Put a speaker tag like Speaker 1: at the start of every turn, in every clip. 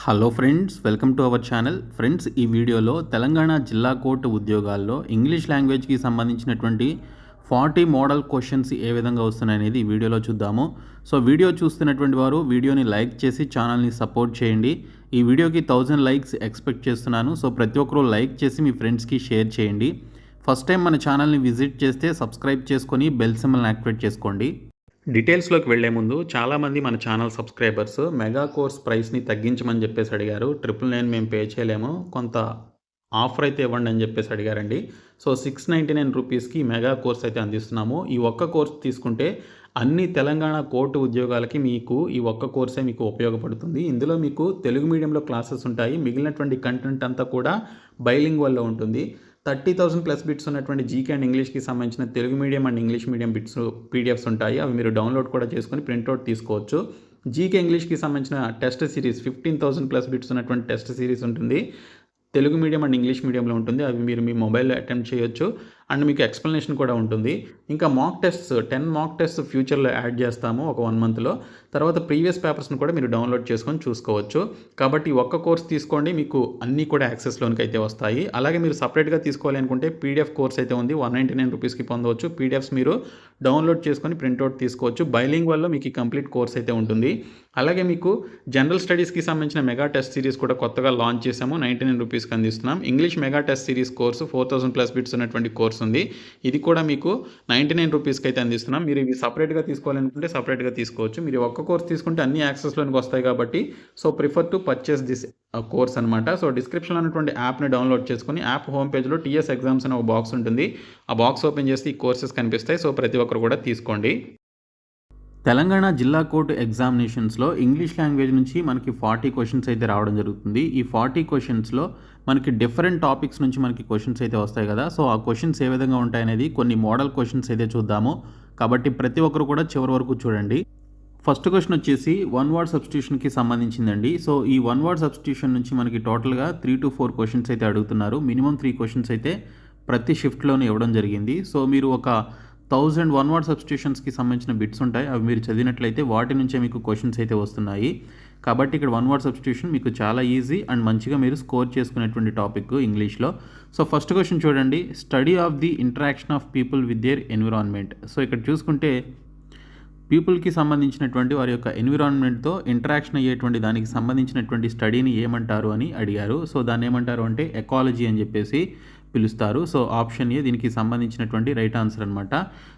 Speaker 1: Hello friends, welcome to our channel. Friends, ఈ వీడియోలో తెలంగాణ జిల్లా కోర్టు ఉద్యోగాల్లో ఇంగ్లీష్ లాంగ్వేజ్కి సంబంధించినటువంటి 40 మోడల్ క్వశ్చన్స్ ఏ విధంగా వస్తున్నాయనేది ఈ వీడియోలో చూద్దాము. సో వీడియో చూస్తున్నటువంటి వారు వీడియోని లైక్ చేసి ఛానల్ని సపోర్ట్ చేయండి. ఈ వీడియోకి 1000 లైక్స్ ఎక్స్పెక్ట్ చేస్తున్నాను. సో ప్రతి ఒక్కరూ లైక్ చేసి మీ ఫ్రెండ్స్కి షేర్ చేయండి. ఫస్ట్ టైం మన ఛానల్ని విజిట్ చేస్తే సబ్స్క్రైబ్ చేసుకొని బెల్ సింబల్ని యాక్టివేట్ చేసుకోండి. డీటెయిల్స్లోకి వెళ్లే ముందు చాలామంది మన ఛానల్ సబ్స్క్రైబర్స్ మెగా కోర్స్ ప్రైస్ని తగ్గించమని చెప్పేసి అడిగారు. 999 మేము పే చేయలేము, కొంత ఆఫర్ అయితే ఇవ్వండి అని చెప్పేసి అడిగారండి. సో 699 రూపీస్కి మెగా కోర్స్ అయితే అందిస్తున్నాము. ఈ ఒక్క కోర్స్ తీసుకుంటే అన్ని తెలంగాణ కోర్టు ఉద్యోగాలకి మీకు ఈ ఒక్క కోర్సే మీకు ఉపయోగపడుతుంది. ఇందులో మీకు తెలుగు మీడియంలో క్లాసెస్ ఉంటాయి. మిగిలినటువంటి కంటెంట్ అంతా కూడా బైలింగ్వల్లో ఉంటుంది. 30,000 ప్లస్ బిట్స్ ఉన్నటువంటి జీకే అండ్ ఇంగ్లీష్కి సంబంధించిన Telugu medium and English medium bits PDFs ఉంటాయి. అవి మీరు డౌన్లోడ్ కూడా చేసుకొని ప్రింట్అవుట్ తీసుకోవచ్చు. జీకే ఇంగ్లీష్కి సంబంధించిన టెస్ట్ సిరీస్ 15,000 ప్లస్ బిట్స్ ఉన్నటువంటి టెస్ట్ సిరీస్ ఉంటుంది. తెలుగు మీడియం అండ్ ఇంగ్లీష్ మీడియంలో ఉంటుంది. అవి మీరు మీ మొబైల్లో అటెంప్ట్ చేయొచ్చు అండ్ మీకు ఎక్స్ప్లెనేషన్ కూడా ఉంటుంది. ఇంకా మాక్ టెస్ట్స్ 10 మాక్ టెస్ట్స్ ఫ్యూచర్లో యాడ్ చేస్తాము ఒక 1 మంత్లో. తర్వాత ప్రీవియస్ పేపర్స్ని కూడా మీరు డౌన్లోడ్ చేసుకొని చూసుకోవచ్చు. కాబట్టి ఒక్క కోర్స్ తీసుకోండి, మీకు అన్నీ కూడా యాక్సెస్లోనికి అయితే వస్తాయి. అలాగే మీరు సపరేట్గా తీసుకోవాలి అనుకుంటే పీడిఎఫ్ కోర్స్ అయితే ఉంది, 199 రూపీస్కి పొందవచ్చు. పీడిఎఫ్స్ మీరు డౌన్లోడ్ చేసుకొని ప్రింట్అవుట్ తీసుకోవచ్చు. బైలింగ్ వల్ల మీకు ఈ కంప్లీట్ కోర్స్ అయితే ఉంటుంది. అలాగే మీకు జనరల్ స్టడీస్కి సంబంధించిన మెగా టెస్ట్ సిరీస్ కూడా కొత్తగా లాంచ్ చేసాము, 99 రూపీస్కి అందిస్తున్నాం. English mega test series course 4000 plus bits ఉన్నటువంటి కోర్స్ ఉంది. ఇది కూడా మీకు 99 రూపీస్కి అయితే అందిస్తున్నాం. మీరు ఇవి సపరేట్గా తీసుకోవాలనుకుంటే సపరేట్గా తీసుకోవచ్చు. మీరు ఒక్క కోర్స్ తీసుకుంటే అన్ని యాక్సెస్లోనికి వస్తాయి కాబట్టి so prefer to purchase this course అనమాట. సో డిస్క్రిప్షన్లో ఉన్నటువంటి యాప్ని డౌన్లోడ్ చేసుకొని యాప్ హోమ్ పేజ్లో టీఎస్ ఎగ్జామ్స్ అనే ఒక బాక్స్ ఉంటుంది. ఆ బాక్స్ ఓపెన్ చేస్తే ఈ కోర్సెస్ కనిపిస్తాయి. సో ప్రతి ఒక్కరు కూడా తీసుకోండి. తెలంగాణ జిల్లా కోర్టు ఎగ్జామినేషన్స్లో ఇంగ్లీష్ లాంగ్వేజ్ నుంచి మనకి 40 క్వశ్చన్స్ అయితే రావడం జరుగుతుంది. ఈ 40 క్వశ్చన్స్లో మనకి డిఫరెంట్ టాపిక్స్ నుంచి మనకి క్వశ్చన్స్ అయితే వస్తాయి కదా. సో ఆ క్వశ్చన్స్ ఏ విధంగా ఉంటాయనేది కొన్ని మోడల్ క్వశ్చన్స్ అయితే చూద్దాము. కాబట్టి ప్రతి ఒక్కరు కూడా చివరి వరకు చూడండి. ఫస్ట్ క్వశ్చన్ వచ్చేసి 1 వర్డ్ సబ్స్టిట్యూషన్కి సంబంధించిందండి. సో ఈ 1 వర్డ్ సబ్స్టిట్యూషన్ నుంచి మనకి టోటల్గా 3 to 4 క్వశ్చన్స్ అయితే అడుగుతున్నారు. మినిమం 3 క్వశ్చన్స్ అయితే ప్రతి షిఫ్ట్లోనే ఇవ్వడం జరిగింది. సో మీరు ఒక 1000 1 వర్డ్ సబ్స్టిట్యూషన్స్కి సంబంధించిన బిట్స్ ఉంటాయి. అవి మీరు చదివినట్లయితే వాటి నుంచే మీకు క్వశ్చన్స్ అయితే వస్తున్నాయి. కాబట్టి ఇక్కడ 1 వర్డ్ సబ్స్టిట్యూషన్ మీకు చాలా ఈజీ అండ్ మంచిగా మీరు స్కోర్ చేసుకునేటువంటి టాపిక్ ఇంగ్లీష్లో. సో ఫస్ట్ క్వశ్చన్ చూడండి, study of the interaction of people with their environment. So ఇక్కడ చూసుకుంటే పీపుల్కి సంబంధించినటువంటి వారి యొక్క ఎన్విరాన్మెంట్తో ఇంటరాక్షన్ అయ్యేటువంటి దానికి సంబంధించినటువంటి స్టడీని ఏమంటారు అని అడిగారు. సో దాన్ని ఏమంటారు అంటే ఎకాలజీ అని చెప్పేసి పిలుస్తారు. సో ఆప్షన్ ఏ దీనికి సంబంధించినటువంటి రైట్ ఆన్సర్ అనమాట.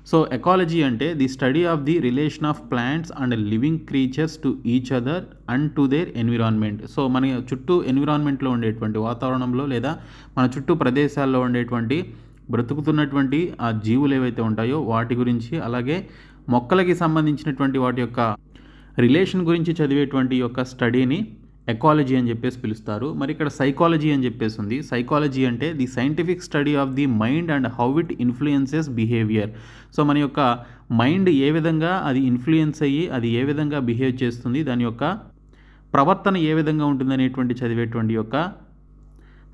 Speaker 1: సో ఎకాలజీ అంటే the study of the relation of plants and living creatures to each other and to their environment. So మన చుట్టూ ఎన్విరాన్మెంట్లో ఉండేటువంటి వాతావరణంలో లేదా మన చుట్టూ ప్రదేశాల్లో ఉండేటువంటి బ్రతుకుతున్నటువంటి ఆ జీవులు ఏవైతే ఉంటాయో వాటి గురించి, అలాగే మొక్కలకి సంబంధించినటువంటి వాటి యొక్క రిలేషన్ గురించి చదివేటువంటి యొక్క స్టడీని ఎకాలజీ అని చెప్పేసి పిలుస్తారు. మరి ఇక్కడ సైకాలజీ అని చెప్పేసి ఉంది. సైకాలజీ అంటే the scientific study of the mind and how it influences behaviour. So మన యొక్క మైండ్ ఏ విధంగా అది ఇన్ఫ్లుయెన్స్ అయ్యి అది ఏ విధంగా బిహేవ్ చేస్తుంది, దాని యొక్క ప్రవర్తన ఏ విధంగా ఉంటుందనేటువంటి చదివేటువంటి యొక్క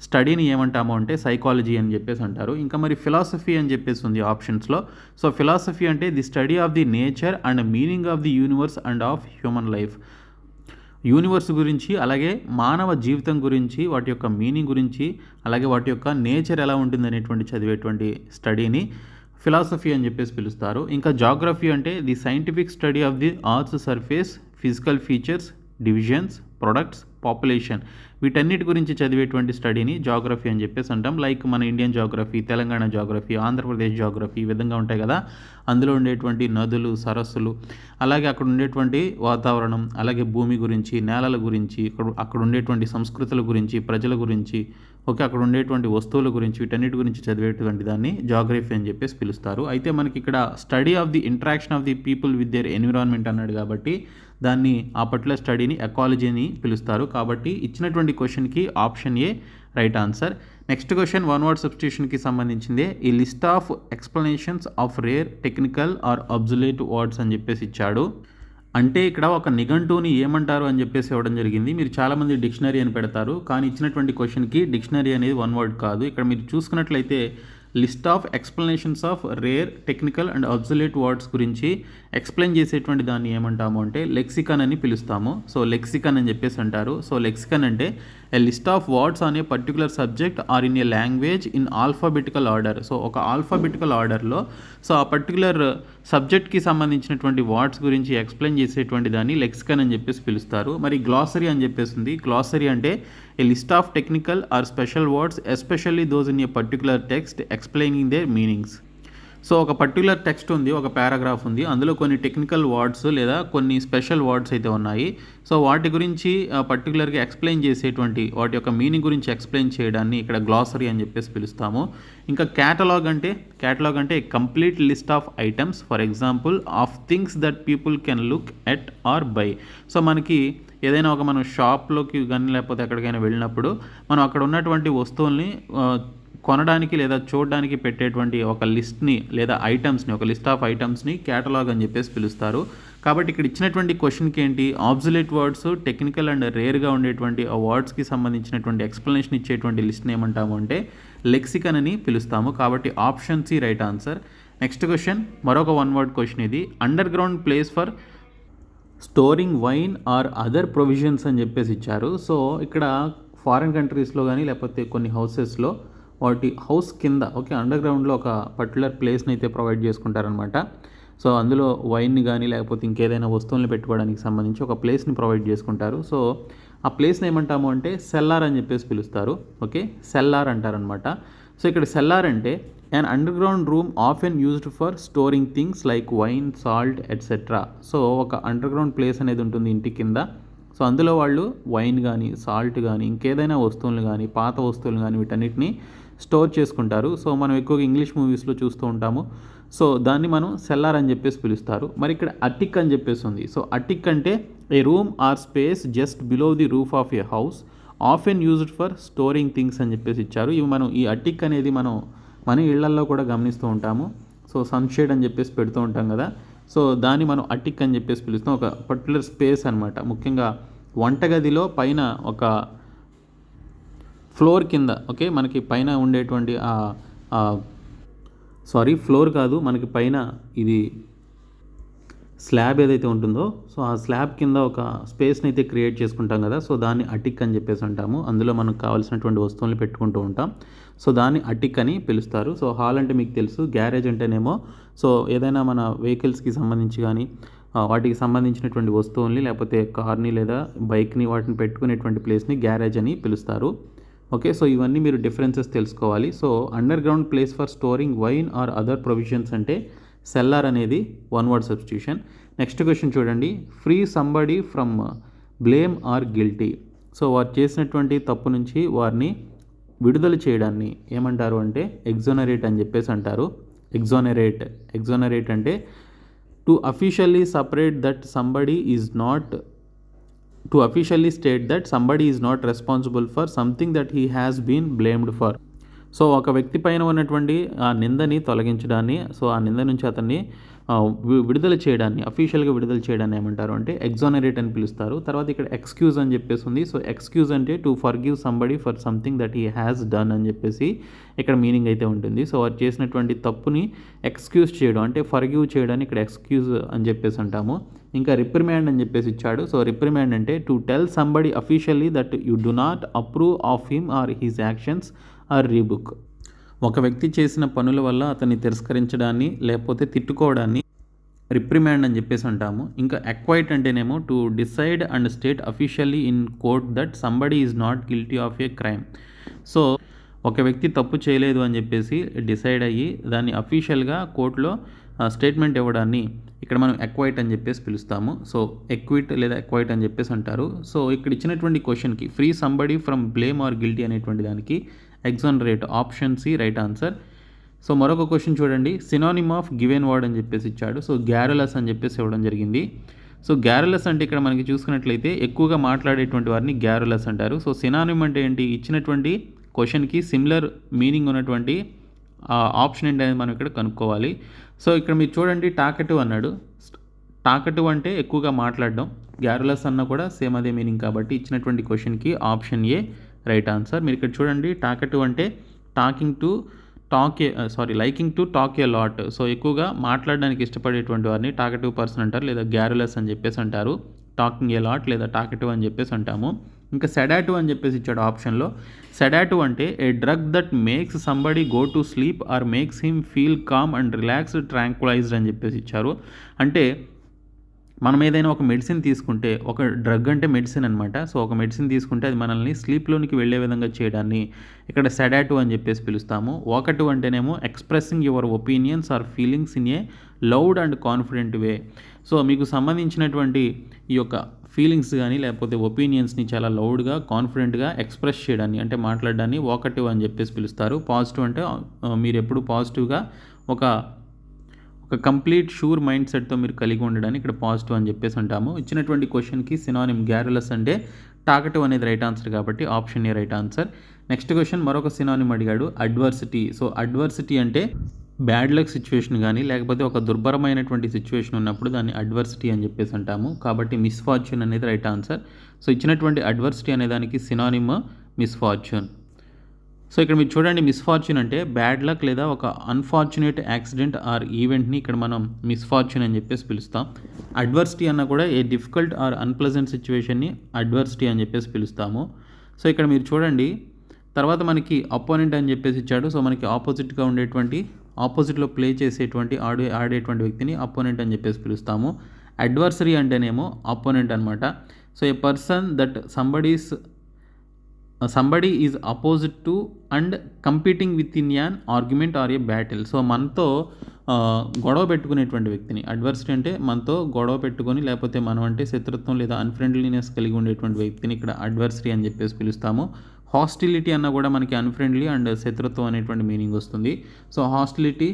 Speaker 1: స్టడీని ఏమంటాము అంటే సైకాలజీ అని చెప్పేసి అంటారు. ఇంకా మరి ఫిలాసఫీ అని చెప్పేసి ఉంది ఆప్షన్స్లో. సో ఫిలాసఫీ అంటే the study of the nature and meaning of the universe and of human life. Universe గురించి, అలాగే మానవ జీవితం గురించి, వాటి యొక్క మీనింగ్ గురించి, అలాగే వాటి యొక్క నేచర్ ఎలా ఉంటుంది అనేటువంటి చదివేటువంటి స్టడీని ఫిలాసఫీ అని చెప్పేసి పిలుస్తారు. ఇంకా జాగ్రఫీ అంటే the scientific study of the earth surface, physical features, divisions, products, population, వీటన్నిటి గురించి చదివేటువంటి స్టడీని జాగ్రఫీ అని చెప్పేసి అంటాం. లైక్ మన Indian geography, Telangana geography, Andhra Pradesh geography ఈ విధంగా ఉంటాయి కదా. అందులో ఉండేటువంటి నదులు, సరస్సులు, అలాగే అక్కడ ఉండేటువంటి వాతావరణం, అలాగే భూమి గురించి, నేలల గురించి, అక్కడ ఉండేటువంటి సంస్కృతుల గురించి, ప్రజల గురించి, అక్కడ ఉండేటువంటి వస్తువుల గురించి, వీటన్నిటి గురించి చదివేటువంటి దాన్ని జాగ్రఫీ అని చెప్పేసి పిలుస్తారు. అయితే మనకి ఇక్కడ study of the interaction of the people with their environment అన్నాడు కాబట్టి దాన్ని ఆ పర్టికులర్ స్టడీని ఎకాలజీ అని పిలుస్తారు. కాబట్టి ఇచ్చినటువంటి క్వశ్చన్కి option A right answer. Next question 1 word సబ్స్టిట్యూషన్కి సంబంధించిందే. ఈ list of explanations of rare technical or absolute words అని చెప్పేసి ఇచ్చాడు. అంటే ఇక్కడ ఒక నిఘంటువుని ఏమంటారు అని చెప్పేసి ఇవ్వడం జరిగింది. మీరు చాలామంది డిక్షనరీ అని పెడతారు, కానీ ఇచ్చినటువంటి క్వశ్చన్కి డిక్షనరీ అనేది 1 వర్డ్ కాదు. ఇక్కడ మీరు చూసుకున్నట్లయితే list of explanations of rare technical and absolute words గురించి ఎక్స్ప్లెయిన్ చేసేటువంటి దాన్ని ఏమంటాము అంటే లెక్సికన్ అని పిలుస్తాము. సో లెక్సికన్ అని చెప్పేసి అంటారు. సో లెక్సికన్ అంటే a list of words on a particular subject or in a language in alphabetical order. So ఒక ఆల్ఫాబెటికల్ ఆర్డర్లో సో ఆ పర్టికులర్ సబ్జెక్ట్కి సంబంధించినటువంటి వర్డ్స్ గురించి ఎక్స్ప్లెయిన్ చేసేటువంటి దాన్ని లెక్సికన్ అని చెప్పేసి పిలుస్తారు. మరి గ్లాసరీ అని చెప్పేసి ఉంది. గ్లాసరీ అంటే a list of technical or special words especially those in a particular text explaining their meanings. So ఒక పర్టికులర్ టెక్స్ట్ ఉంది, ఒక పారాగ్రాఫ్ ఉంది, అందులో కొన్ని టెక్నికల్ వర్డ్స్ లేదా కొన్ని స్పెషల్ వర్డ్స్ అయితే ఉన్నాయి. సో వాటి గురించి పర్టికులర్గా ఎక్స్ప్లెయిన్ చేసేటువంటి వాటి యొక్క మీనింగ్ గురించి ఎక్స్ప్లెయిన్ చేయడాన్ని ఇక్కడ గ్లాసరీ అని చెప్పేసి పిలుస్తాము. ఇంకా క్యాటలాగ్ అంటే complete list of items, for example of things that people can look at or buy. So మనకి ఏదైనా ఒక మనం షాప్లోకి కానీ లేకపోతే ఎక్కడికైనా వెళ్ళినప్పుడు మనం అక్కడ ఉన్నటువంటి వస్తువుల్ని కొనడానికి లేదా చూడడానికి పెట్టేటువంటి ఒక లిస్ట్ని లేదా ఐటమ్స్ని, ఒక లిస్ట్ ఆఫ్ ఐటమ్స్ని క్యాటలాగ్ అని చెప్పేసి పిలుస్తారు. కాబట్టి ఇక్కడ ఇచ్చినటువంటి క్వశ్చన్కి ఏంటి, ఆబ్సొల్యూట్ వర్డ్స్, టెక్నికల్ అండ్ రేర్గా ఉండేటువంటి ఆ వర్డ్స్కి సంబంధించినటువంటి ఎక్స్ప్లెనేషన్ ఇచ్చేటువంటి లిస్ట్ని ఏమంటాము అంటే లెక్సికన్ అని పిలుస్తాము. కాబట్టి option C right answer. Next question మరొక వన్ వర్డ్ క్వశ్చన్ ఇది. Underground place for storing wine or other provisions అని చెప్పేసి ఇచ్చారు. సో ఇక్కడ ఫారిన్ కంట్రీస్లో కానీ లేకపోతే కొన్ని హౌసెస్లో వాటి హౌస్ కింద అండర్ గ్రౌండ్లో ఒక పర్టికులర్ ప్లేస్ని అయితే ప్రొవైడ్ చేసుకుంటారనమాట. సో అందులో వైన్ని కానీ లేకపోతే ఇంకేదైనా వస్తువులను పెట్టుకోవడానికి సంబంధించి ఒక ప్లేస్ని ప్రొవైడ్ చేసుకుంటారు. సో ఆ ప్లేస్ని ఏమంటాము అంటే సెల్లార్ అని చెప్పేసి పిలుస్తారు. సెల్లార్ అంటారనమాట. సో ఇక్కడ సెల్లార్ అంటే an underground room often used for storing things like wine, salt, etc. So ఒక అండర్గ్రౌండ్ ప్లేస్ అనేది ఉంటుంది ఇంటి కింద. సో అందులో వాళ్ళు వైన్ కానీ సాల్ట్ కానీ ఇంకేదైనా వస్తువులు కానీ పాత వస్తువులు కానీ వీటన్నిటిని స్టోర్ చేసుకుంటారు. సో మనం ఎక్కువగా ఇంగ్లీష్ మూవీస్లో చూస్తూ ఉంటాము. సో దాన్ని మనం సెల్లార్ అని చెప్పేసి పిలుస్తారు. మరి ఇక్కడ అటిక్ అని చెప్పేసి ఉంది. సో అటిక్ అంటే a room or space just below the roof of a house often used for storing things అని చెప్పేసి ఇచ్చారు. ఇవి మనం ఈ అటిక్ అనేది మన ఇళ్లల్లో కూడా గమనిస్తూ ఉంటాము. సో సన్షేడ్ అని చెప్పేసి పెడుతూ ఉంటాం కదా. సో దాన్ని మనం అటిక్ అని చెప్పేసి పిలుస్తాం. ఒక పర్టికులర్ స్పేస్ అనమాట. ముఖ్యంగా వంటగదిలో పైన ఒక ఫ్లోర్ కింద మనకి పైన ఉండేటువంటి ఫ్లోర్ కాదు, మనకి పైన ఇది స్లాబ్ ఏదైతే ఉంటుందో సో ఆ స్లాబ్ కింద ఒక స్పేస్ని అయితే క్రియేట్ చేసుకుంటాం కదా. సో దాన్ని అటిక్ అని చెప్పేసి అంటాము. అందులో మనకు కావాల్సినటువంటి వస్తువుల్ని పెట్టుకుంటూ ఉంటాం. సో దాన్ని అటిక్ అని పిలుస్తారు. సో హాల్ అంటే మీకు తెలుసు, గ్యారేజ్ అంటేనేమో సో ఏదైనా మన వెహికల్స్కి సంబంధించి కానీ వాటికి సంబంధించినటువంటి వస్తువుల్ని లేకపోతే కార్ని లేదా బైక్ని వాటిని పెట్టుకునేటువంటి ప్లేస్ని గ్యారేజ్ అని పిలుస్తారు. సో ఇవన్నీ మీరు డిఫరెన్సెస్ తెలుసుకోవాలి. So underground place for storing wine or other provisions అంటే సెల్లార్ అనేది one word substitution. Next question చూడండి. Free somebody from blame or guilty. So వారు చేసినటువంటి తప్పు నుంచి వారిని విడుదల చేయడాన్ని ఏమంటారు అంటే ఎగ్జోనరేట్ అని చెప్పేసి అంటారు. ఎగ్జోనరేట్ అంటే to officially separate that somebody is not to officially state that somebody is not responsible for something that he has been blamed for. So ఒక వ్యక్తి పైన ఉన్నటువంటి ఆ నిందని తొలగించడాన్ని, సో ఆ నింద నుంచి అతన్ని విడుదల చేయడాన్ని, అఫీషియల్గా విడుదల చేయడాన్ని ఏమంటారు అంటే ఎగ్జోనరేట్ అని పిలుస్తారు. తర్వాత ఇక్కడ ఎక్స్క్యూజ్ అని చెప్పేసి ఉంది. సో ఎక్స్క్యూజ్ అంటే to forgive somebody for something that he has done అని చెప్పేసి ఇక్కడ మీనింగ్ అయితే ఉంటుంది. సో వారు చేసినటువంటి తప్పుని ఎక్స్క్యూజ్ చేయడం అంటే ఫర్గివ్ చేయడాన్ని ఇక్కడ ఎక్స్క్యూజ్ అని చెప్పేసి అంటాము. ఇంకా రిప్రిమాండ్ అని చెప్పేసి ఇచ్చాడు. సో రిప్రిమాండ్ అంటే to tell somebody officially that you do not approve of him or his actions or rebuke. ఒక వ్యక్తి చేసిన పనుల వల్ల అతన్ని తిరస్కరించడాన్ని లేకపోతే తిట్టుకోవడాన్ని రిప్రిమాండ్ అని చెప్పేసి అంటాము. ఇంకా అక్వైట్ అంటేనేమో to decide and state officially in court that somebody is not guilty of A crime. So ఒక వ్యక్తి తప్పు చేయలేదు అని చెప్పేసి డిసైడ్ అయ్యి దాన్ని అఫీషియల్గా కోర్టులో స్టేట్మెంట్ ఇవ్వడాన్ని ఇక్కడ మనం ఎక్వైట్ అని చెప్పేసి పిలుస్తాము. సో ఎక్విట్ లేదా ఎక్వైట్ అని చెప్పేసి అంటారు. సో ఇక్కడ ఇచ్చినటువంటి క్వశ్చన్కి free somebody from blame or guilty అనేటువంటి దానికి exonerate, option C right answer. So మరొక క్వశ్చన్ చూడండి. సినానిమ్ ఆఫ్ గివెన్ వర్డ్ అని చెప్పేసి ఇచ్చాడు. సో గ్యారలస్ అని చెప్పేసి ఇవ్వడం జరిగింది. సో గ్యారలస్ అంటే ఇక్కడ మనకి చూసుకున్నట్లయితే ఎక్కువగా మాట్లాడేటువంటి వారిని గ్యారలస్ అంటారు. సో సినానిమ్ అంటే ఏంటి, ఇచ్చినటువంటి క్వశ్చన్కి సిమిలర్ మీనింగ్ ఉన్నటువంటి ఆప్షన్ ఏంటి అనేది మనం ఇక్కడ కనుక్కోవాలి. సో ఇక్కడ మీరు చూడండి, టాకటివ్ అన్నాడు. టాకటివ్ అంటే ఎక్కువగా మాట్లాడడం, గ్యారలస్ అన్న కూడా సేమ్ అదే మీనింగ్ కాబట్టి ఇచ్చినటువంటి క్వశ్చన్కి ఆప్షన్ ఏ రైట్ ఆన్సర్. మీరు ఇక్కడ చూడండి, టాకటివ్ అంటే talking to liking to talk a lot. So ఎక్కువగా మాట్లాడడానికి ఇష్టపడేటువంటి వారిని టాకటివ్ పర్సన్ అంటారు, లేదా గ్యారులస్ అని చెప్పేసి అంటారు. టాకింగ్ ఏ లాట్ లేదా టాకటివ్ అని చెప్పేసి అంటాము. ఇంకా సెడాటివ్ అని చెప్పేసి ఇచ్చాడు ఆప్షన్లో. సెడాటివ్ అంటే a drug that makes somebody go to sleep or makes him feel calm and relaxed tranquillised అని చెప్పేసి ఇచ్చారు. అంటే మనం ఏదైనా ఒక మెడిసిన్ తీసుకుంటే, ఒక డ్రగ్ అంటే మెడిసిన్ అనమాట. సో ఒక మెడిసిన్ తీసుకుంటే అది మనల్ని స్లీప్లోనికి వెళ్ళే విధంగా చేయడాన్ని ఇక్కడ సెడాటివ్ అని చెప్పేసి పిలుస్తాము. వాకటివ్ అంటేనేమో expressing your opinions or feelings in a loud and confident way. So మీకు సంబంధించినటువంటి ఈ యొక్క ఫీలింగ్స్ కానీ లేకపోతే ఒపీనియన్స్ని చాలా లౌడ్గా కాన్ఫిడెంట్గా ఎక్స్ప్రెస్ చేయడాన్ని అంటే మాట్లాడడాన్ని వాకటివ్ అని చెప్పేసి పిలుస్తారు. పాజిటివ్ అంటే మీరు ఎప్పుడు పాజిటివ్గా ఒక కంప్లీట్ షూర్ మైండ్ సెట్తో మీరు కలిగి ఉండడాన్ని ఇక్కడ పాజిటివ్ అని చెప్పేసి అంటాము. ఇచ్చినటువంటి క్వశ్చన్కి సినానిమ్ గ్యారులస్ అంటే టాకటివ్ అనేది రైట్ ఆన్సర్ కాబట్టి option A right answer. Next question మరొక సినానిమ్ అడిగాడు, అడ్వర్సిటీ. సో అడ్వర్సిటీ అంటే బ్యాడ్ లక్ సిచ్యువేషన్ కానీ లేకపోతే ఒక దుర్భరమైనటువంటి సిచ్యువేషన్ ఉన్నప్పుడు దాన్ని అడ్వర్సిటీ అని చెప్పేసి అంటాము. కాబట్టి మిస్ఫార్చ్యూన్ అనేది రైట్ ఆన్సర్. సో ఇచ్చినటువంటి అడ్వర్సిటీ అనే దానికి సినానిమ్ మిస్ఫార్చ్యూన్. సో ఇక్కడ మీరు చూడండి, మిస్ఫార్చ్యూన్ అంటే బ్యాడ్ లక్ లేదా ఒక అన్ఫార్చునేట్ యాక్సిడెంట్ ఆర్ ఈవెంట్ని ఇక్కడ మనం మిస్ఫార్చ్యూన్ అని చెప్పేసి పిలుస్తాం. అడ్వర్సిటీ అన్న కూడా ఏ డిఫికల్ట్ ఆర్ అన్ప్లెజెంట్ సిచ్యువేషన్ని అడ్వర్సిటీ అని చెప్పేసి పిలుస్తాము. సో ఇక్కడ మీరు చూడండి, తర్వాత మనకి అపోనెంట్ అని చెప్పేసి ఇచ్చాడు. సో మనకి ఆపోజిట్గా ఉండేటువంటి ఆపోజిట్లో ప్లే చేసేటువంటి ఆడేటువంటి వ్యక్తిని అపోనెంట్ అని చెప్పేసి పిలుస్తాము. అడ్వర్సరీ అంటేనేమో అపోనెంట్ అనమాట. So A person that somebody is opposite to and competing with in an argument are A battle. So మనతో గొడవ పెట్టుకునేటువంటి వ్యక్తిని అడ్వర్సిటీ అంటే మనతో గొడవ పెట్టుకొని లేకపోతే మనం అంటే శత్రుత్వం లేదా అన్ఫ్రెండ్లీనెస్ కలిగి ఉండేటువంటి వ్యక్తిని ఇక్కడ అడ్వర్సరీ అని చెప్పేసి పిలుస్తాము. హాస్టిలిటీ అన్న కూడా మనకి అన్ఫ్రెండ్లీ అండ్ శత్రుత్వం అనేటువంటి మీనింగ్ వస్తుంది. సో హాస్టిలిటీ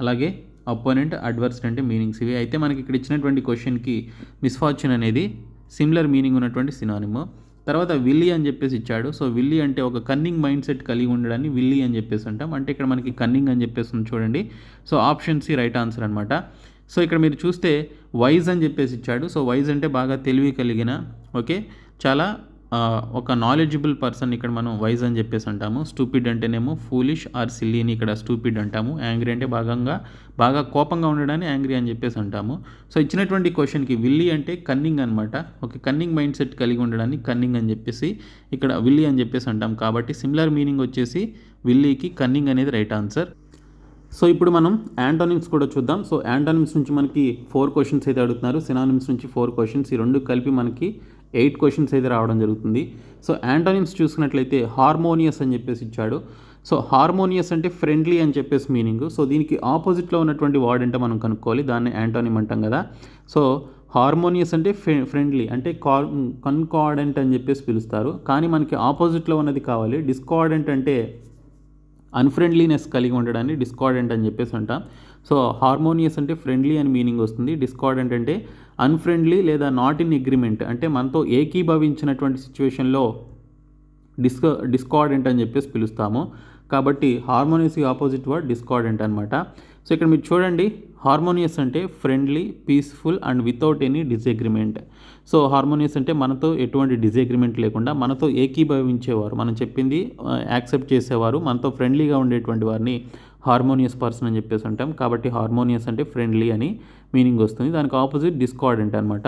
Speaker 1: అలాగే అపోనెంట్ అడ్వర్సరీ అంటే మీనింగ్స్ ఇవి. అయితే మనకి ఇక్కడ ఇచ్చినటువంటి క్వశ్చన్కి మిస్ఫార్చ్యూన్ అనేది సిమిలర్ మీనింగ్ ఉన్నటువంటి సినానిమ్. తర్వాత విల్లీ అని చెప్పేసి ఇచ్చాడు. సో విల్లీ అంటే ఒక కన్నింగ్ మైండ్ సెట్ కలిగి ఉండడాన్ని విల్లీ అని చెప్పేసి అంటాం. అంటే ఇక్కడ మనకి కన్నింగ్ అని చెప్పేసి ఉంది చూడండి. So option C right answer అనమాట. సో ఇక్కడ మీరు చూస్తే వైజ్ అని చెప్పేసి ఇచ్చాడు. సో వైజ్ అంటే బాగా తెలివి కలిగిన, ఓకే, చాలా ఒక నాలెడ్జబుల్ పర్సన్ ఇక్కడ మనం వైజ్ అని చెప్పేసి అంటాము. స్టూపిడ్ అంటేనేమో ఫూలిష్ ఆర్ సిల్లీని ఇక్కడ స్టూపిడ్ అంటాము. యాంగ్రీ అంటే బాగా కోపంగా ఉండడాన్ని యాంగ్రీ అని చెప్పేసి అంటాము. సో ఇచ్చినటువంటి క్వశ్చన్కి విల్లీ అంటే కన్నింగ్ అనమాట. ఓకే, కన్నింగ్ మైండ్ సెట్ కలిగి ఉండడాన్ని కన్నింగ్ అని చెప్పేసి ఇక్కడ విల్లీ అని చెప్పేసి అంటాం. కాబట్టి సిమిలర్ మీనింగ్ వచ్చేసి విల్లీకి కన్నింగ్ అనేది రైట్ ఆన్సర్. సో ఇప్పుడు మనం యాంటోనిమ్స్ కూడా చూద్దాం. సో యాంటోనిమ్స్ నుంచి మనకి 4 క్వశ్చన్స్ అయితే అడుగుతున్నారు, సినానిమ్స్ నుంచి 4 క్వశ్చన్స్, ఈ రెండు కలిపి మనకి 8 క్వశ్చన్స్ అయితే రావడం జరుగుతుంది. సో యాంటోనిమ్స్ చూసుకున్నట్లయితే హార్మోనియస్ అని చెప్పేసి ఇచ్చాడు. సో హార్మోనియస్ అంటే ఫ్రెండ్లీ అని చెప్పేసి మీనింగ్. సో దీనికి ఆపోజిట్లో ఉన్నటువంటి వర్డ్ అంటే మనం కనుక్కోవాలి, దాన్ని యాంటోనిమ్ అంటాం కదా. సో హార్మోనియస్ అంటే ఫ్రెండ్లీ అంటే కన్కార్డెంట్ అని చెప్పేసి పిలుస్తారు. కానీ మనకి ఆపోజిట్లో ఉన్నది కావాలి. డిస్కార్డెంట్ అంటే అన్ఫ్రెండ్లీనెస్ కలిగి ఉండడాన్ని డిస్కార్డెంట్ అని చెప్పేసి అంటాం. సో హార్మోనియస్ అంటే ఫ్రెండ్లీ అని మీనింగ్ వస్తుంది. డిస్కార్డెంట్ అంటే అన్ఫ్రెండ్లీ లేదా నాట్ ఇన్ అగ్రిమెంట్ అంటే మనతో ఏకీభవించినటువంటి సిచ్యువేషన్లో డిస్కార్డెంట్ అని చెప్పేసి పిలుస్తాము. కాబట్టి హార్మోనియస్కి ఆపోజిట్ వర్డ్ డిస్కార్డెంట్ అనమాట. సో ఇక్కడ మీరు చూడండి, హార్మోనియస్ అంటే friendly, peaceful and without any disagreement. So harmonious అంటే మనతో ఎటువంటి డిసగ్రిమెంట్ లేకుండా మనతో ఏకీభవించేవారు, మనం చెప్పింది యాక్సెప్ట్ చేసేవారు, మనతో ఫ్రెండ్లీగా ఉండేటువంటి వారిని హార్మోనియస్ పర్సన్ అని చెప్పేసి అంటాం. కాబట్టి హార్మోనియస్ అంటే ఫ్రెండ్లీ అని మీనింగ్ వస్తుంది. దానికి ఆపోజిట్ డిస్కార్డెంట్ అనమాట.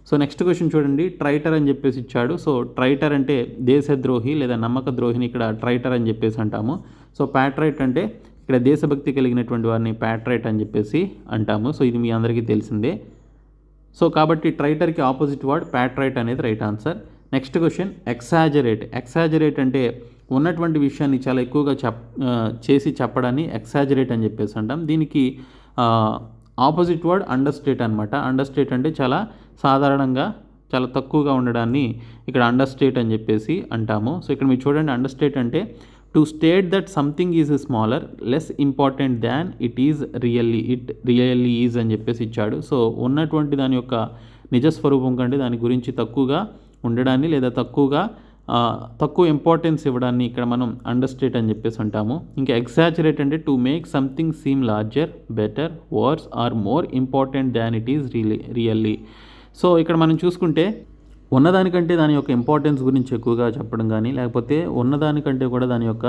Speaker 1: సో నెక్స్ట్ క్వశ్చన్ చూడండి, ట్రైటర్ అని చెప్పేసి ఇచ్చాడు. సో ట్రైటర్ అంటే దేశద్రోహి లేదా నమ్మక ద్రోహిని ఇక్కడ ట్రైటర్ అని చెప్పేసి అంటాము. సో ప్యాట్రైట్ అంటే ఇక్కడ దేశభక్తి కలిగినటువంటి వారిని ప్యాట్రైట్ అని చెప్పేసి అంటాము. సో ఇది మీ అందరికీ తెలిసిందే. సో కాబట్టి ట్రైటర్కి ఆపోజిట్ వర్డ్ ప్యాట్రైట్ అనేది right answer. Next question exaggerate. Exaggerate అంటే ఉన్నటువంటి విషయాన్ని చాలా ఎక్కువగా చేసి చెప్పడాన్ని ఎక్సాజరేట్ అని చెప్పేసి అంటాం. దీనికి ఆపోజిట్ వర్డ్ అండర్స్టేట్ అనమాట. అండర్స్టేట్ అంటే చాలా సాధారణంగా చాలా తక్కువగా ఉండడాన్ని ఇక్కడ అండర్స్టేట్ అని చెప్పేసి అంటాము. సో ఇక్కడ మీరు చూడండి, అండర్స్టేట్ అంటే to state that something is smaller less important than it really is అని చెప్పేసి ఇచ్చాడు. సో ఉన్నటువంటి దాని యొక్క నిజస్వరూపం కంటే దాని గురించి తక్కువగా ఉండడాన్ని లేదా తక్కువ ఇంపార్టెన్స్ ఇవ్వడాన్ని ఇక్కడ మనం అండర్స్టేట్ అని చెప్పేసి అంటాము. ఇంకా ఎగ్జాజరేట్ అంటే to make something seem larger, better, worse or more important than it is really. So ఇక్కడ మనం చూసుకుంటే ఉన్నదానికంటే దాని యొక్క ఇంపార్టెన్స్ గురించి ఎక్కువగా చెప్పడం కానీ, లేకపోతే ఉన్నదానికంటే కూడా దాని యొక్క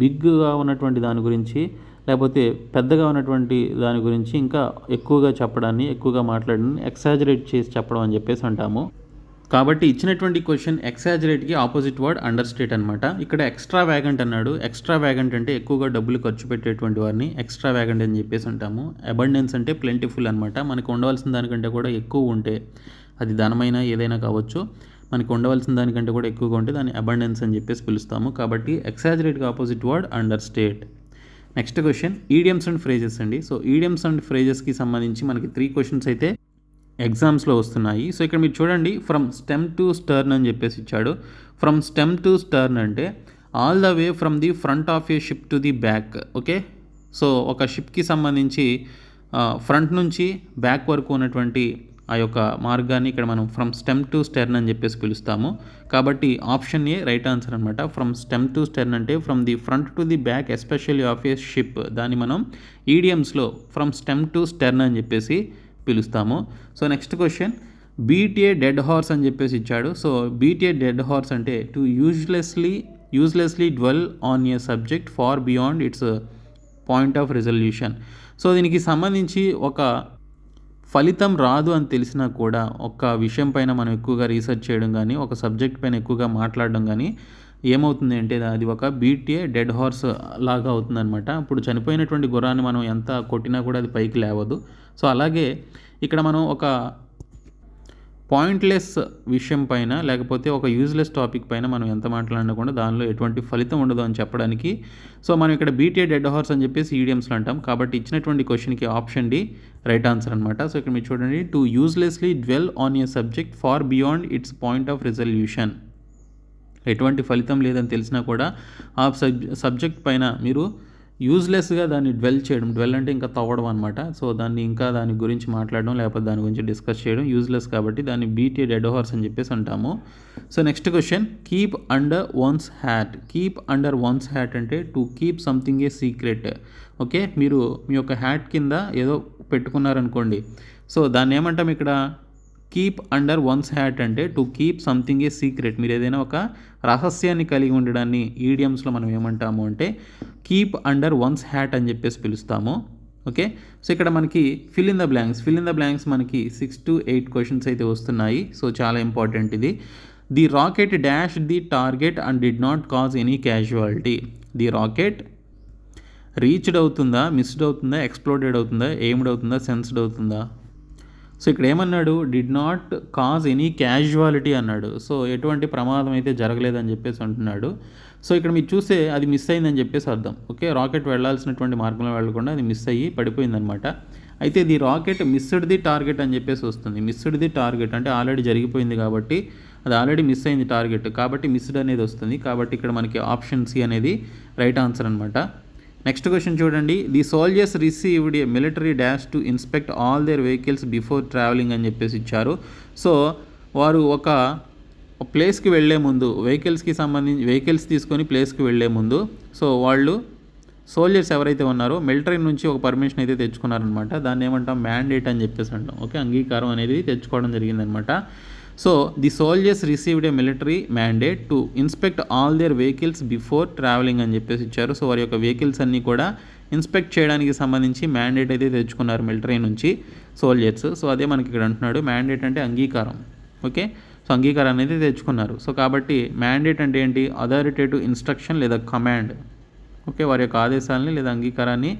Speaker 1: బిగ్గా ఉన్నటువంటి దాని గురించి, లేకపోతే పెద్దగా ఉన్నటువంటి దాని గురించి ఇంకా ఎక్కువగా చెప్పడాన్ని, ఎక్కువగా మాట్లాడడాన్ని ఎక్సాజరేట్ చేసి చెప్పడం అని చెప్పేసి అంటాము. కాబట్టి ఇచ్చినటువంటి క్వశ్చన్ ఎక్సాజరేట్కి ఆపోజిట్ వర్డ్ అండర్ స్టేట్ అనమాట. ఇక్కడ ఎక్స్ట్రా వ్యాగంట్ అన్నాడు. ఎక్స్ట్రా వ్యాగంట్ అంటే ఎక్కువగా డబ్బులు ఖర్చు పెట్టేటువంటి వారిని ఎక్స్ట్రా వ్యాగంట్ అని చెప్పేసి అంటాము. అబండెన్స్ అంటే ప్లెంటిఫుల్ అనమాట. మనకు ఉండవలసిన దానికంటే కూడా ఎక్కువ ఉంటే, అది ధనమైన ఏదైనా కావచ్చు, మనకు ఉండవలసిన దానికంటే కూడా ఎక్కువగా ఉంటే దాన్ని అబండెన్స్ అని చెప్పేసి పిలుస్తాము. కాబట్టి ఎక్సాజరేట్కి opposite word understate. Next question idioms and phrases అండి. సో ఈడియమ్స్ అండ్ ఫ్రేజెస్కి సంబంధించి మనకి 3 క్వశ్చన్స్ అయితే ఎగ్జామ్స్లో వస్తున్నాయి. సో ఇక్కడ మీరు చూడండి, ఫ్రమ్ స్టెమ్ టు స్టర్న్ అని చెప్పేసి ఇచ్చాడు. ఫ్రమ్ స్టెమ్ టు స్టర్న్ అంటే all the way from the front of a ship to the back. Okay, so ఒక షిప్కి సంబంధించి ఫ్రంట్ నుంచి బ్యాక్ వరకు ఉన్నటువంటి ఆ యొక్క మార్గాన్ని ఇక్కడ మనం ఫ్రమ్ స్టెమ్ టు స్టెర్న్ అని చెప్పేసి పిలుస్తాము. కాబట్టి ఆప్షన్ ఏ రైట్ ఆన్సర్ అనమాట. ఫ్రమ్ స్టెమ్ టు స్టెర్న్ అంటే from the front to the back especially of a ship, దాన్ని మనం ఈడియమ్స్లో ఫ్రమ్ స్టెమ్ టు స్టెర్న్ అని చెప్పేసి పిలుస్తాము. So next question beat a dead horse అని చెప్పేసి ఇచ్చాడు. So beat a dead horse అంటే to uselessly dwell on a subject far beyond its point of resolution. So దీనికి సంబంధించి ఒక ఫలితం రాదు అని తెలిసినా కూడా ఒక విషయం పైన మనం ఎక్కువగా రీసెర్చ్ చేయడం కానీ, ఒక సబ్జెక్ట్ పైన ఎక్కువగా మాట్లాడడం కానీ ఏమవుతుంది అంటే అది ఒక బీట్ ఏ డెడ్ హార్స్ లాగా అవుతుందన్నమాట. ఇప్పుడు చనిపోయినటువంటి గుర్రాన్ని మనం ఎంత కొట్టినా కూడా అది పైకి లేవదు. సో అలాగే ఇక్కడ మనం ఒక పాయింట్లెస్ విషయం పైన, లేకపోతే ఒక యూజ్లెస్ టాపిక్ పైన మనం ఎంత మాట్లాడినా కూడా దానిలో ఎటువంటి ఫలితం ఉండదు అని చెప్పడానికి సో మనం ఇక్కడ బీట్ ఏ డెడ్ హార్స్ అని చెప్పేసి ఈడియమ్స్లో అంటాం. కాబట్టి ఇచ్చినటువంటి క్వశ్చన్కి ఆప్షన్ డి రైట్ ఆన్సర్ అనమాట. సో ఇక్కడ మీరు చూడండి, to uselessly dwell on a subject far beyond its point of resolution. ఎటువంటి ఫలితం లేదని తెలిసినా కూడా ఆ సబ్జెక్ట్ పైన మీరు యూజ్లెస్గా దాన్ని డ్వెల్ అంటే ఇంకా తవ్వడం అనమాట. సో దాన్ని ఇంకా దాని గురించి మాట్లాడడం, లేకపోతే దాని గురించి డిస్కస్ చేయడం యూజ్లెస్, కాబట్టి దాన్ని బీట్ ఏ డెడ్ హార్స్ అని చెప్పేసి అంటాము. So next question keep under one's hat. Keep under one's hat అంటే to keep something a secret. Okay, మీరు మీ యొక్క హ్యాట్ కింద ఏదో పెట్టుకున్నారనుకోండి, సో దాన్ని ఏమంటాం ఇక్కడ కీప్ అండర్ వన్స్ హ్యాట్ అంటే to keep something a secret. మీరు ఏదైనా ఒక రహస్యాన్ని కలిగి ఉండడాన్ని ఈడియమ్స్లో మనం ఏమంటాము అంటే కీప్ అండర్ వన్స్ హ్యాట్ అని చెప్పేసి పిలుస్తాము. ఓకే, సో ఇక్కడ మనకి ఫిల్ ఇన్ ద బ్లాంక్స్ మనకి 6 to 8 క్వశ్చన్స్ అయితే వస్తున్నాయి. సో చాలా ఇంపార్టెంట్ ఇది. The rocket dash the target and did not cause any casualty. The rocket reached అవుతుందా, మిస్డ్ అవుతుందా, ఎక్స్ప్లోడెడ్ అవుతుందా, ఎయిమ్డ్ అవుతుందా, సెన్స్డ్ అవుతుందా? సో ఇక్కడ ఏమన్నాడు, did not cause any casualty అన్నాడు. సో ఎటువంటి ప్రమాదం అయితే జరగలేదని చెప్పేసి అంటున్నాడు. సో ఇక్కడ మీరు చూస్తే అది మిస్ అయిందని చెప్పేసి అర్థం. ఓకే, రాకెట్ వెళ్ళాల్సినటువంటి మార్గంలో వెళ్ళకుండా అది మిస్ అయ్యి పడిపోయిందనమాట. అయితే the rocket missed the target అని చెప్పేసి వస్తుంది. మిస్డ్ ది టార్గెట్ అంటే ఆల్రెడీ జరిగిపోయింది కాబట్టి అది ఆల్రెడీ మిస్ అయింది టార్గెట్, కాబట్టి మిస్డ్ అనేది వస్తుంది. కాబట్టి ఇక్కడ మనకి ఆప్షన్ సి అనేది రైట్ ఆన్సర్ అనమాట. నెక్స్ట్ క్వశ్చన్ చూడండి, the soldiers received a military dash to inspect all their vehicles before travelling అని చెప్పేసి ఇచ్చారు. సో వారు ఒక ప్లేస్కి వెళ్ళే ముందు వెహికల్స్ తీసుకొని ప్లేస్కి వెళ్ళే ముందు సో వాళ్ళు సోల్జర్స్ ఎవరైతే ఉన్నారో మిలిటరీ నుంచి ఒక పర్మిషన్ అయితే తెచ్చుకున్నారనమాట. దాన్ని ఏమంటాం, మ్యాండేట్ అని చెప్పేసి అంటాం. ఓకే, అంగీకారం అనేది తెచ్చుకోవడం జరిగిందనమాట. So the soldiers received a military mandate to inspect all their vehicles before travelling అని చెప్పేసి ఇచ్చారు. సో వారి యొక్క వెహికల్స్ అన్నీ కూడా ఇన్స్పెక్ట్ చేయడానికి సంబంధించి మ్యాండేట్ అయితే తెచ్చుకున్నారు మిలిటరీ నుంచి సోల్జర్స్. సో అదే మనకి ఇక్కడ అంటున్నాడు, మ్యాండేట్ అంటే అంగీకారం. ఓకే, సో అంగీకారం అనేది తెచ్చుకున్నారు. సో కాబట్టి మ్యాండేట్ అంటే ఏంటి, అథారిటేటివ్ ఇన్స్ట్రక్షన్ లేదా కమాండ్. ఓకే, వారి యొక్క ఆదేశాలని లేదా అంగీకారాన్ని,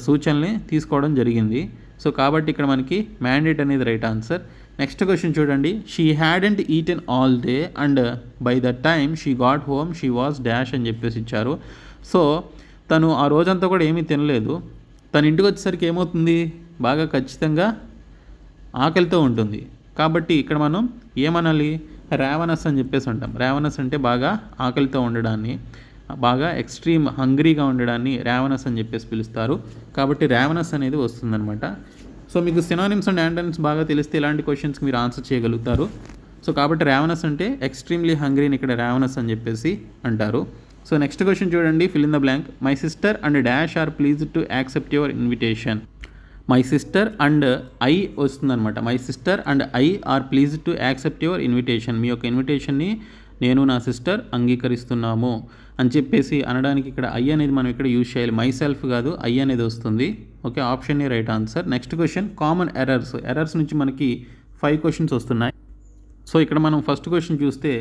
Speaker 1: సూచనల్ని తీసుకోవడం జరిగింది. సో కాబట్టి ఇక్కడ మనకి మ్యాండేట్ అనేది రైట్ ఆన్సర్. నెక్స్ట్ క్వశ్చన్ చూడండి, she hadn't eaten all day and by the time she got home she was dash అని చెప్పేసి ఇచ్చారు. సో తను ఆ రోజంతా కూడా ఏమీ తినలేదు, తన ఇంటికి వచ్చేసరికి ఏమవుతుంది, బాగా ఖచ్చితంగా ఆకలితో ఉంటుంది. కాబట్టి ఇక్కడ మనం ఏమనాలి, రావనస్ అని చెప్పేసి అంటాం. రావనస్ అంటే బాగా ఆకలితో ఉండడాన్ని, బాగా ఎక్స్ట్రీమ్ హంగ్రీగా ఉండడాన్ని రావనస్ అని చెప్పేసి పిలుస్తారు. కాబట్టి రావనస్ అనేది వస్తుందన్నమాట. సో మీకు సినానిమ్స్ అండ్ యాంటోనిమ్స్ బాగా తెలిస్తే ఇలాంటి క్వశ్చన్స్కి మీరు ఆన్సర్ చేయగలుగుతారు. సో కాబట్టి రావనస్ అంటే ఎక్స్ట్రీమ్లీ హంగ్రీని ఇక్కడ రావనస్ అని చెప్పేసి అంటారు. సో నెక్స్ట్ క్వశ్చన్ చూడండి, fill in the blank. My sister and dash are pleased to accept your invitation. My sister and I వస్తుందన్నమాట. My sister and I are please to accept your invitation. మీ యొక్క ఇన్విటేషన్ని నేను నా sister అంగీకరిస్తున్నాము అని చెప్పేసి అనడానికి ఇక్కడ ఐ అనేది మనం ఇక్కడ యూజ్ చేయాలి. మై సెల్ఫ్ కాదు, ఐ అనేది వస్తుంది. Okay, option A right answer. Next question common errors నుంచి మనకి 5 క్వశ్చన్స్ వస్తున్నాయి. సో ఇక్కడ మనం ఫస్ట్ క్వశ్చన్ చూస్తే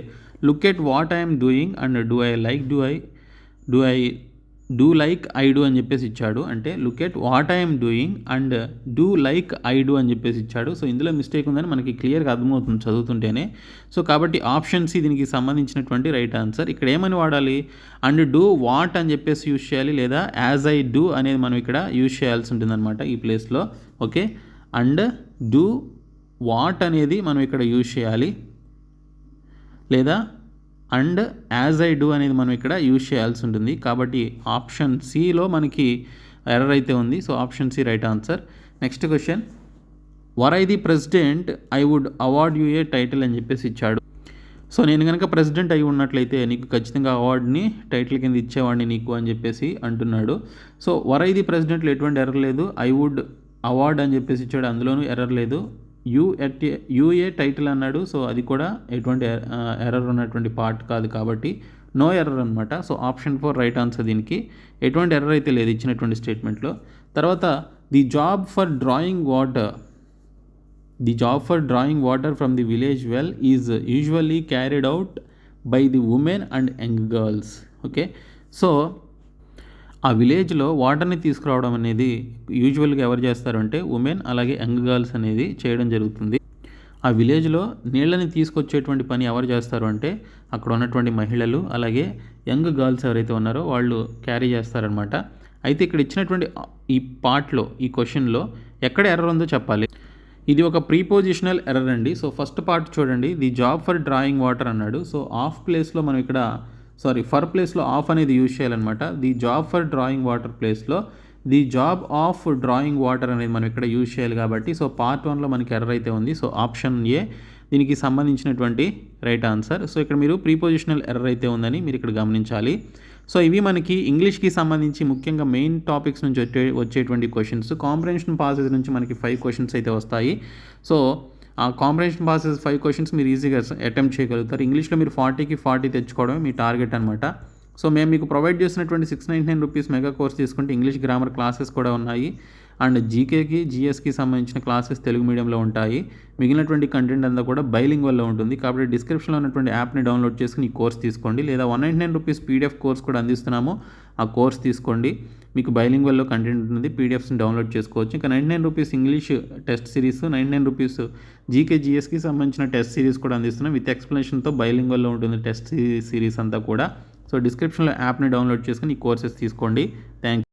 Speaker 1: look at what I'm doing and do I like I do అని చెప్పేసి ఇచ్చాడు. అంటే look at what I'm doing and do like I do అని చెప్పేసి ఇచ్చాడు. సో ఇందులో మిస్టేక్ ఉందని మనకి క్లియర్గా అర్థమవుతుంది చదువుతుంటేనే. సో కాబట్టి ఆప్షన్ సి దీనికి సంబంధించినటువంటి రైట్ ఆన్సర్. ఇక్కడ ఏమని వాడాలి, అండ్ డూ వాట్ అని చెప్పేసి యూజ్ చేయాలి, లేదా యాజ్ ఐ డూ అనేది మనం ఇక్కడ యూజ్ చేయాల్సి ఉంటుంది అనమాట ఈ ప్లేస్లో. ఓకే, అండ్ డూ వాట్ అనేది మనం ఇక్కడ యూజ్ చేయాలి, లేదా అండ్ యాజ్ ఐ డూ అనేది మనం ఇక్కడ యూజ్ చేయాల్సి ఉంటుంది. కాబట్టి ఆప్షన్ సిలో మనకి ఎర్రర్ అయితే ఉంది. So option C right answer. Next question, were I the president I would award you a title అని చెప్పేసి ఇచ్చాడు. సో నేను కనుక ప్రెసిడెంట్ అయి ఉన్నట్లయితే నీకు ఖచ్చితంగా అవార్డుని టైటిల్ కింద ఇచ్చేవాడిని నీకు అని చెప్పేసి అంటున్నాడు. సో వర్ ఐ ది ప్రెసిడెంట్లో ఎటువంటి ఎర్రర్ లేదు. ఐ వుడ్ అవార్డ్ అని చెప్పేసి ఇచ్చాడు, అందులోనూ ఎర్రర్ లేదు. యూఏ టైటిల్ అన్నాడు, సో అది కూడా ఎటువంటి ఎర్రర్ ఉన్నటువంటి పార్ట్ కాదు కాబట్టి నో ఎర్రర్ అనమాట. So option 4 right answer. దీనికి ఎటువంటి ఎర్రర్ అయితే లేదు ఇచ్చినటువంటి స్టేట్మెంట్లో. తర్వాత the job for drawing water from the village well is usually carried out by the women and young girls. Okay, so ఆ విలేజ్లో వాటర్ని తీసుకురావడం అనేది యూజువల్గా ఎవరు చేస్తారు అంటే ఉమెన్ అలాగే యంగ్ గర్ల్స్ అనేది చేయడం జరుగుతుంది. ఆ విలేజ్లో నీళ్ళని తీసుకొచ్చేటువంటి పని ఎవరు చేస్తారు అంటే అక్కడ ఉన్నటువంటి మహిళలు అలాగే యంగ్ గర్ల్స్ ఎవరైతే ఉన్నారో వాళ్ళు క్యారీ చేస్తారనమాట. అయితే ఇక్కడ ఇచ్చినటువంటి ఈ పార్ట్లో ఈ క్వశ్చన్లో ఎక్కడ ఎర్రర్ ఉందో చెప్పాలి. ఇది ఒక ప్రీపోజిషనల్ ఎర్రర్ అండి. సో ఫస్ట్ పార్ట్ చూడండి, the job for drawing water అన్నాడు. సో ప్లేస్లో మనం ఇక్కడ ఫర్ ప్లేస్లో ఆఫ్ అనేది యూజ్ చేయాలన్నమాట. The job for drawing water ప్లేస్లో the job of drawing water అనేది మనం ఇక్కడ యూజ్ చేయాలి కాబట్టి సో పార్ట్ 1లో మనకి ఎర్రర్ అయితే ఉంది. సో ఆప్షన్ ఏ దీనికి సంబంధించినటువంటి రైట్ ఆన్సర్. సో ఇక్కడ మీరు ప్రీపోజిషనల్ ఎర్రర్ అయితే ఉందని మీరు ఇక్కడ గమనించాలి. సో ఇవి మనకి ఇంగ్లీష్కి సంబంధించి ముఖ్యంగా మెయిన్ టాపిక్స్ నుంచి వచ్చేటువంటి క్వశ్చన్స్. కాంప్రహెన్షన్ పాసేజ్ నుంచి మనకి 5 క్వశ్చన్స్ అయితే వస్తాయి. సో ఆ కాంప్రహెన్షన్ పాసెస్ 5 క్వశ్చన్స్ మీరు ఈజీగా అటెంప్ట్ చేయగలుగుతారు. ఇంగ్లీష్లో మీరు 40కి 40 తెచ్చుకోవడమే మీ టార్గెట్ అనమాట. సో మేము మీకు ప్రొవైడ్ చేసినటువంటి 699 రూపీస్ మెగా కోర్స్ తీసుకుంటే ఇంగ్లీష్ గ్రామర్ క్లాసెస్ కూడా ఉన్నాయి. అండ్ జీకేకి జిఎస్కి సంబంధించిన క్లాసెస్ తెలుగు మీడియంలో ఉంటాయి. మిగిలినటువంటి కంటెంట్ అంతా కూడా బైలింగ్వల్లో ఉంటుంది. కాబట్టి డిస్క్రిప్షన్లో ఉన్నటువంటి యాప్ని డౌన్లోడ్ చేసుకుని ఈ కోర్స్ తీసుకోండి, లేదా 199 రూపీస్ పీడిఎఫ్ కోర్స్ కూడా అందిస్తున్నాము. ఆ కోర్స్ తీసుకోండి, మీకు బైలింగ్వల్లో కంటెంట్ ఉంటుంది, పీడిఎఫ్స్ని డౌన్లోడ్ చేసుకోవచ్చు. ఇంకా 99 rupees English test series, 99 rupees GK జిఎస్కి సంబంధించిన టెస్ట్ సిరీస్ కూడా అందిస్తున్నాం. విత్ ఎక్స్ప్లెనేషన్తో బైలింగ్వల్లో ఉంటుంది టెస్ట్ సిరీస్ అంతా కూడా. సో డిస్క్రిప్షన్లో యాప్ని డౌన్లోడ్ చేసుకుని ఈ కోర్సెస్ తీసుకోండి. Thank you.